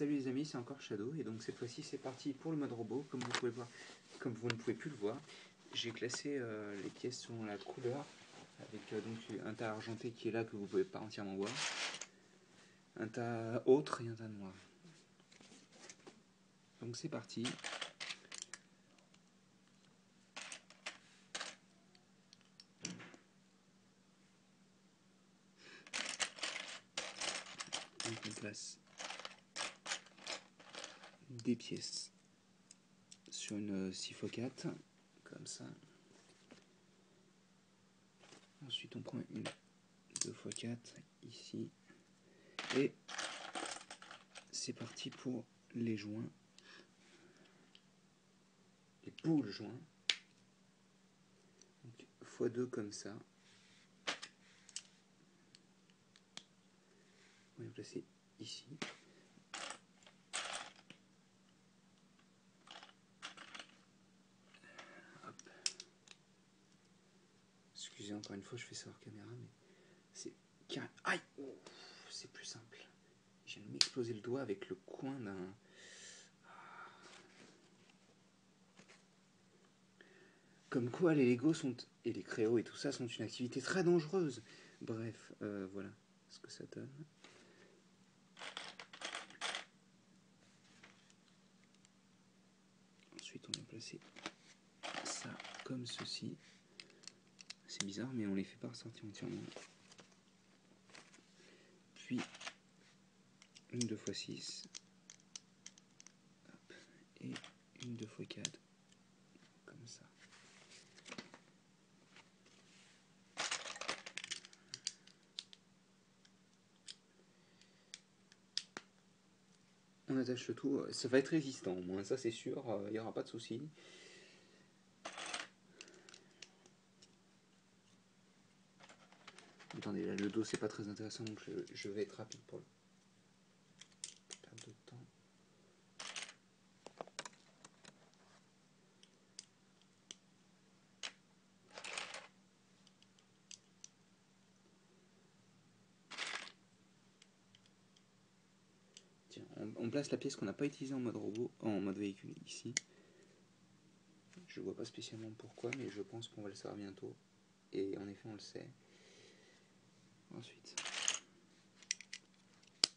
Salut les amis, c'est encore Shadow et donc cette fois-ci c'est parti pour le mode robot. Comme vous pouvez voir, comme vous ne pouvez plus le voir, j'ai classé les pièces selon la couleur avec donc un tas argenté qui est là que vous ne pouvez pas entièrement voir, un tas autre et un tas noir. Donc c'est parti. Donc on place des pièces sur une 6x4 comme ça. Ensuite on prend une 2x4 ici et c'est parti pour les joints, les boules joints. Donc x2 comme ça. On va les placer ici. Hop. Excusez encore une fois, je fais ça hors caméra, mais c'est carré. Aïe, c'est plus simple. Je viens de m'exploser le doigt avec le coin d'un. Comme quoi les Lego sont, et les créos et tout ça sont une activité très dangereuse. Bref, voilà ce que ça donne. Ensuite on va placer ça comme ceci. C'est bizarre mais on les fait pas ressortir entièrement. Puis une 2x6 et une 2x4 comme ça. On attache le tout, ça va être résistant au moins, ça c'est sûr, il n'y aura pas de souci. Attendez, là, le dos c'est pas très intéressant donc je vais être rapide pour le perdre de temps. Tiens, on place la pièce qu'on n'a pas utilisée en mode robot, en mode véhicule ici. Je vois pas spécialement pourquoi, mais je pense qu'on va le savoir bientôt. Et en effet, on le sait. Ensuite.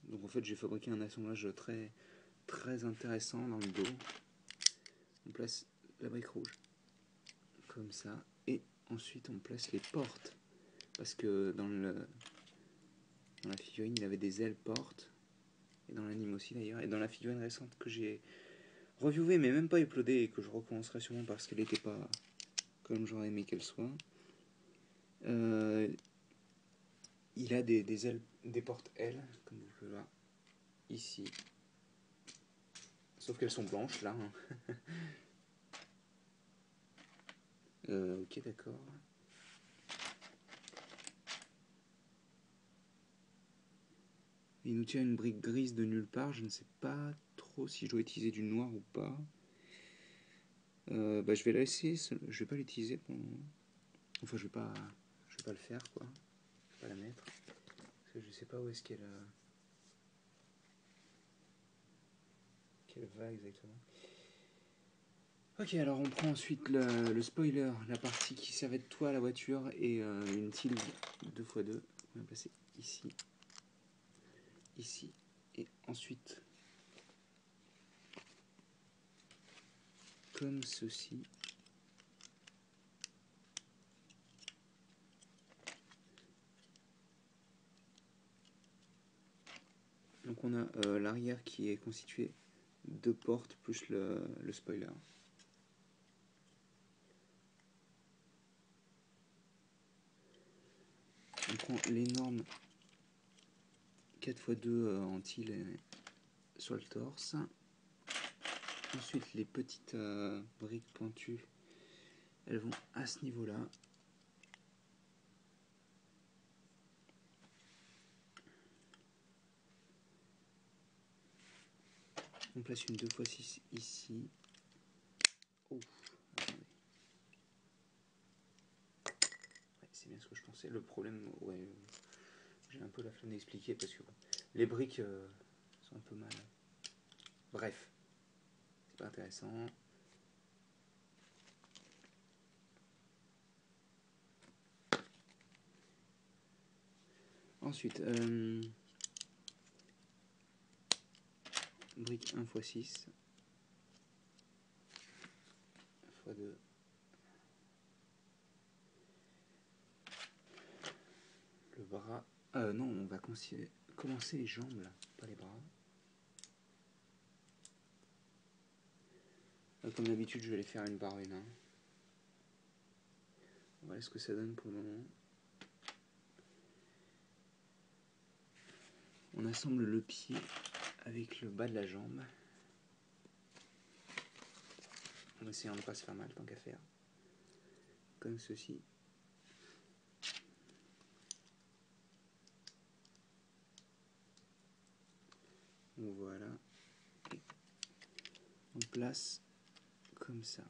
Donc en fait, j'ai fabriqué un assemblage très intéressant dans le dos. On place la brique rouge comme ça, et ensuite on place les portes, parce que dans la figurine il avait des ailes portes, et dans l'anime aussi d'ailleurs, et dans la figurine récente que j'ai reviewée mais même pas uploadée et que je recommencerai sûrement parce qu'elle n'était pas comme j'aurais aimé qu'elle soit, il a des ailes, des portes ailes, comme vous pouvez voir ici, sauf qu'elles sont blanches là. Ok, d'accord. Il nous tient une brique grise de nulle part, je ne sais pas trop si je dois utiliser du noir ou pas. Je vais la laisser, je vais pas l'utiliser pour le moment. Enfin, je vais pas le faire quoi. Je vais pas la mettre parce que je sais pas où est-ce qu'elle va exactement. Ok, alors on prend ensuite le spoiler, la partie qui servait de toit à la voiture et une tilde 2x2. On va placer ici, ici et ensuite comme ceci. Donc on a l'arrière qui est constitué de portes plus le spoiler. On prend l'énorme 4x2 en til sur le torse. Ensuite les petites briques pointues, elles vont à ce niveau là. On place une 2x6 ici. Oh, attendez. Ouais, c'est bien ce que je pensais. Le problème, ouais, j'ai un peu la flemme d'expliquer parce que bon, les briques sont un peu mal Bref, c'est pas intéressant. Ensuite, brique 1 x 6 x 2. Le bras. Non, on va commencer les jambes là, pas les bras. Comme d'habitude, je vais les faire une par une. Hein. Voilà ce que ça donne pour le moment. On assemble le pied avec le bas de la jambe. En essayant de ne pas se faire mal tant qu'à faire. Comme ceci. Voilà. Et on place comme ça.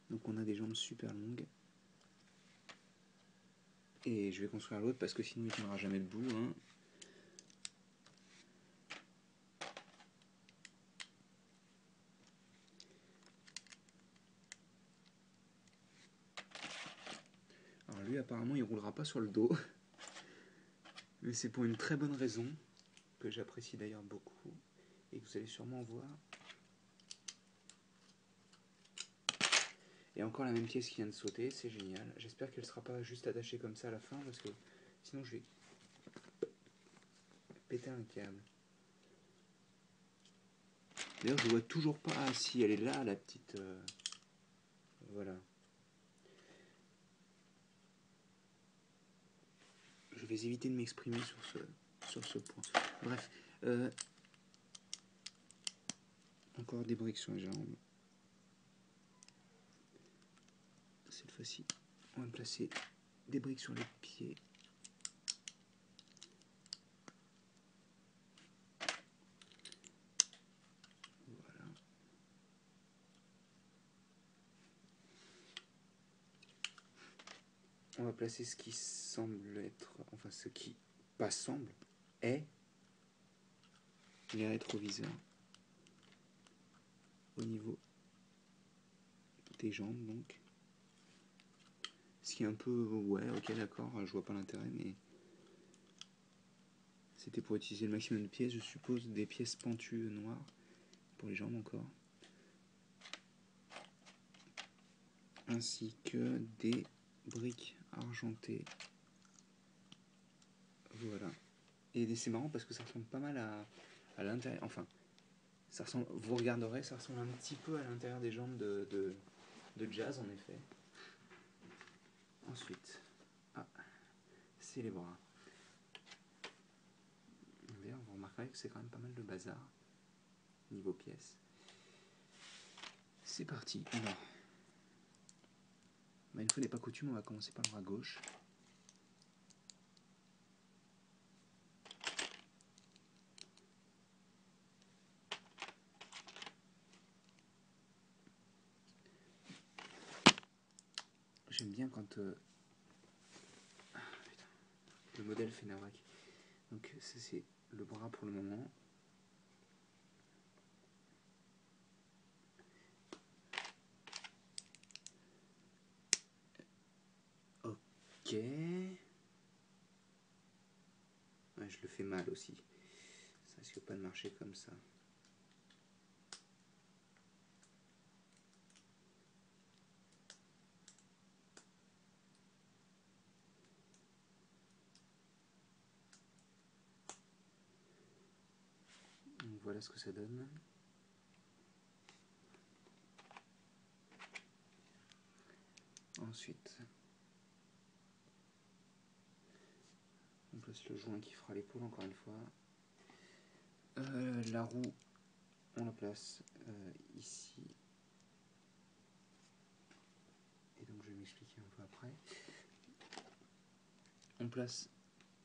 Donc on a des jambes super longues. Et je vais construire l'autre parce que sinon il ne tiendra jamais debout. Hein. Alors lui apparemment il roulera pas sur le dos. Mais c'est pour une très bonne raison, que j'apprécie d'ailleurs beaucoup, et que vous allez sûrement voir. Et encore la même pièce qui vient de sauter, c'est génial. J'espère qu'elle ne sera pas juste attachée comme ça à la fin, parce que sinon je vais péter un câble. D'ailleurs je vois toujours pas, ah si elle est là la petite... Voilà. Je vais éviter de m'exprimer sur ce point. Bref. Encore des briques sur les jambes. Cette fois-ci, on va placer des briques sur les pieds. Voilà. On va placer ce qui semble être, enfin ce qui, pas semble, est les rétroviseurs au niveau des jambes donc. Ce qui est un peu, ouais, ok d'accord, je vois pas l'intérêt, mais c'était pour utiliser le maximum de pièces, je suppose, des pièces pentues noires pour les jambes encore. Ainsi que des briques argentées. Voilà. Et c'est marrant parce que ça ressemble pas mal à l'intérieur, enfin, ça ressemble, vous regarderez, ça ressemble un petit peu à l'intérieur des jambes de jazz en effet. Ensuite, c'est les bras. D'ailleurs, vous remarquerez que c'est quand même pas mal de bazar niveau pièces. C'est parti. Alors, une fois n'est pas coutume, on va commencer par le bras gauche. J'aime bien quand le modèle fait nawak. Donc ça c'est le bras pour le moment. Ok. Ouais, je le fais mal aussi. Ça risque pas de marcher comme ça. Donc voilà ce que ça donne. Ensuite, on place le joint qui fera l'épaule encore une fois. La roue, on la place ici. Et donc je vais m'expliquer un peu après. On place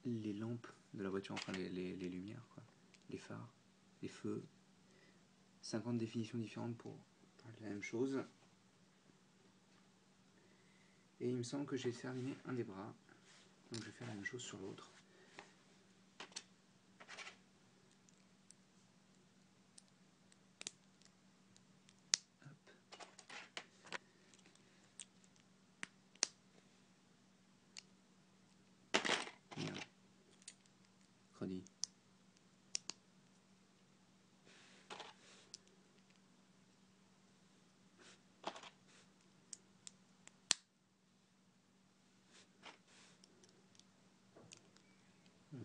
les lampes de la voiture, enfin les lumières, quoi. Les phares, les feux. 50 définitions différentes pour parler de la même chose. Et il me semble que j'ai terminé un des bras. Donc je vais faire la même chose sur l'autre. mercredi.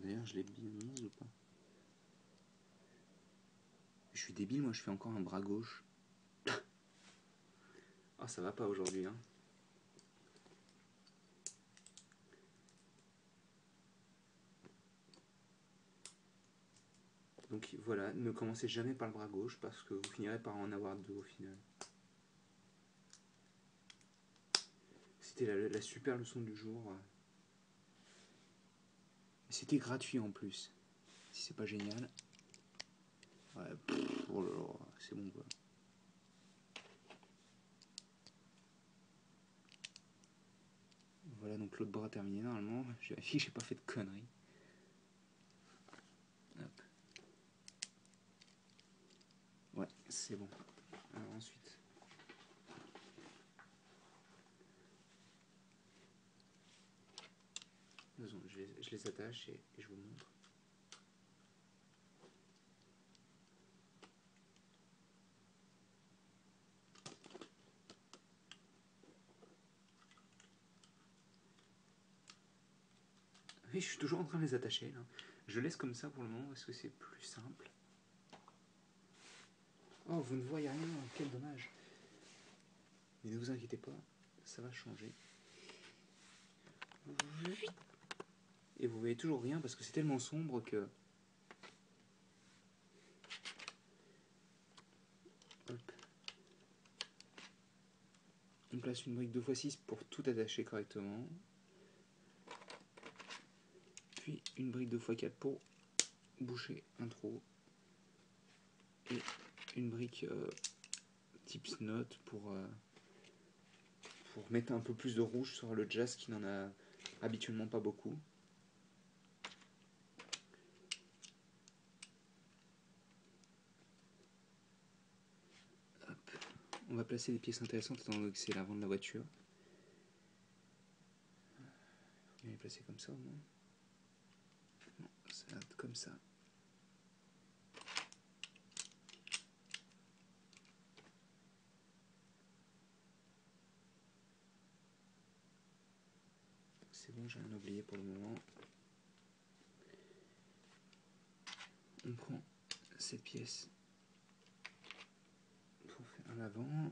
D'ailleurs, je l'ai bien mise ou pas? Je suis débile, moi je fais encore un bras gauche. Ah, ça va pas aujourd'hui, hein. Donc voilà, ne commencez jamais par le bras gauche parce que vous finirez par en avoir deux au final. C'était la super leçon du jour. C'était gratuit en plus. Si c'est pas génial. Ouais, oh là là, c'est bon quoi. Voilà donc l'autre bras terminé normalement. Je vérifie que j'ai pas fait de conneries. Hop. Ouais, c'est bon. Alors ensuite. Je les attache et je vous montre. Oui, je suis toujours en train de les attacher là. Je laisse comme ça pour le moment parce que c'est plus simple. Oh, vous ne voyez rien, quel dommage. Mais ne vous inquiétez pas, ça va changer. Et vous voyez toujours rien parce que c'est tellement sombre que... Hop. On place une brique 2x6 pour tout attacher correctement. Puis une brique 2x4 pour boucher un trou. Et une brique type note pour mettre un peu plus de rouge sur le jazz qui n'en a habituellement pas beaucoup. Hop. On va placer des pièces intéressantes étant donné que c'est l'avant de la voiture. Il faut bien les placer comme ça au moins. Non, ça va être comme ça. C'est bon, j'ai rien oublié pour le moment. On prend cette pièce pour faire l'avant.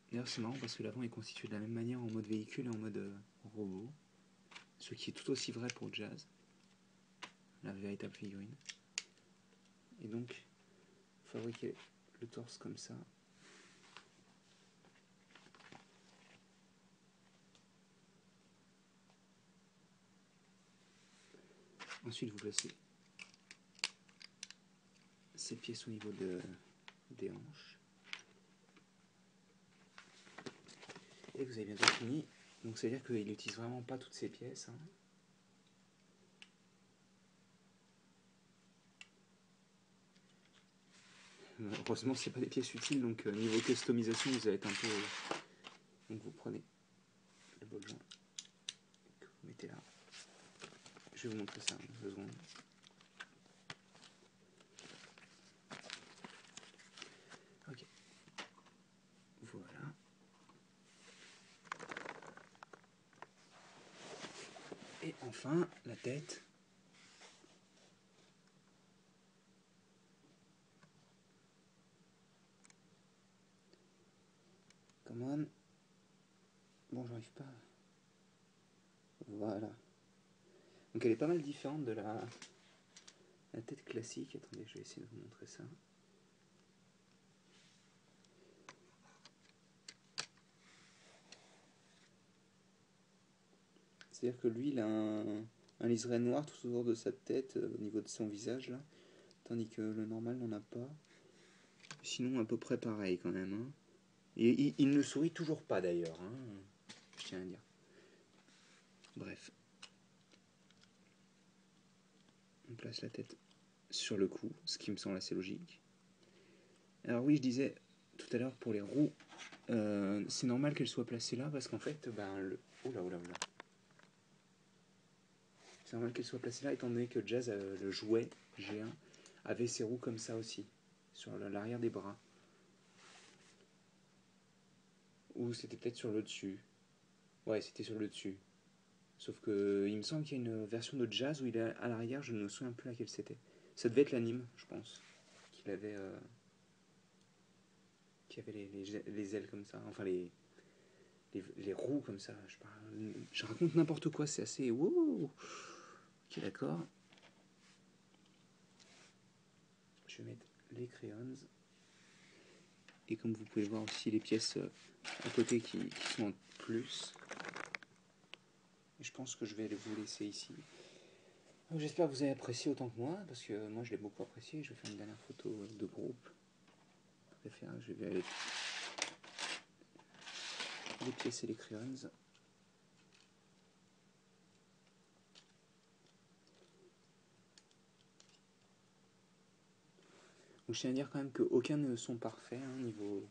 D'ailleurs c'est marrant parce que l'avant est constitué de la même manière en mode véhicule et en mode robot. Ce qui est tout aussi vrai pour Jazz, la véritable figurine. Et donc, fabriquer le torse comme ça. Ensuite vous placez cette pièce au niveau des hanches. Et vous avez bientôt fini. Donc ça veut dire qu'il n'utilise vraiment pas toutes ces pièces. Hein. Heureusement c'est pas des pièces utiles, donc niveau customisation vous allez être un peu... Donc vous prenez le bol joint que vous mettez là. Je vais vous montrer ça en 2 secondes. Ok. Voilà. Et enfin, la tête. Come on. Bon, j'arrive pas. Voilà. Donc elle est pas mal différente de la tête classique. Attendez, je vais essayer de vous montrer ça. C'est-à-dire que lui, il a un liseré noir tout autour de sa tête, au niveau de son visage, là. Tandis que le normal n'en a pas. Sinon, à peu près pareil, quand même. Hein. Et il ne sourit toujours pas, d'ailleurs. Hein. Je tiens à dire. Bref. On place la tête sur le cou, ce qui me semble assez logique. Alors oui, je disais tout à l'heure, pour les roues, c'est normal qu'elles soient placées là, parce qu'en fait, ben, oula. c'est normal qu'elle soit placée là, étant donné que Jazz, le jouet G1, avait ses roues comme ça aussi, sur l'arrière des bras. Ou c'était peut-être sur le dessus. Ouais, c'était sur le dessus. Sauf que il me semble qu'il y a une version de Jazz où il est à l'arrière, je ne me souviens plus laquelle c'était. Ça devait être l'anime, je pense. Qu'il avait. Qui avait les ailes comme ça. Enfin, les roues comme ça. Je raconte n'importe quoi, c'est assez. Wow. Ok, d'accord. Je vais mettre les crayons. Et comme vous pouvez voir aussi les pièces à côté qui sont en plus. Et je pense que je vais vous laisser ici. J'espère que vous avez apprécié autant que moi, parce que moi je l'ai beaucoup apprécié. Je vais faire une dernière photo de groupe. Je vais avec les pièces et les crayons. Donc je tiens à dire quand même qu'aucun ne sont parfaits, hein, niveau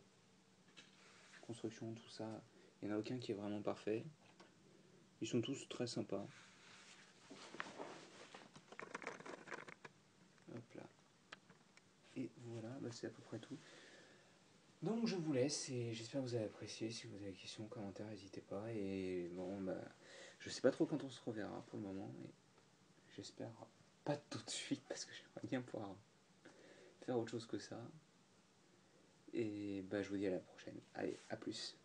construction, tout ça. Il n'y en a aucun qui est vraiment parfait. Ils sont tous très sympas. Hop là. Et voilà, bah c'est à peu près tout. Donc je vous laisse et j'espère que vous avez apprécié. Si vous avez des questions, commentaires, n'hésitez pas. Et bon, bah, je sais pas trop quand on se reverra pour le moment. Mais j'espère pas tout de suite parce que j'aimerais bien pouvoir faire autre chose que ça. Et bah, je vous dis à la prochaine. Allez, à plus.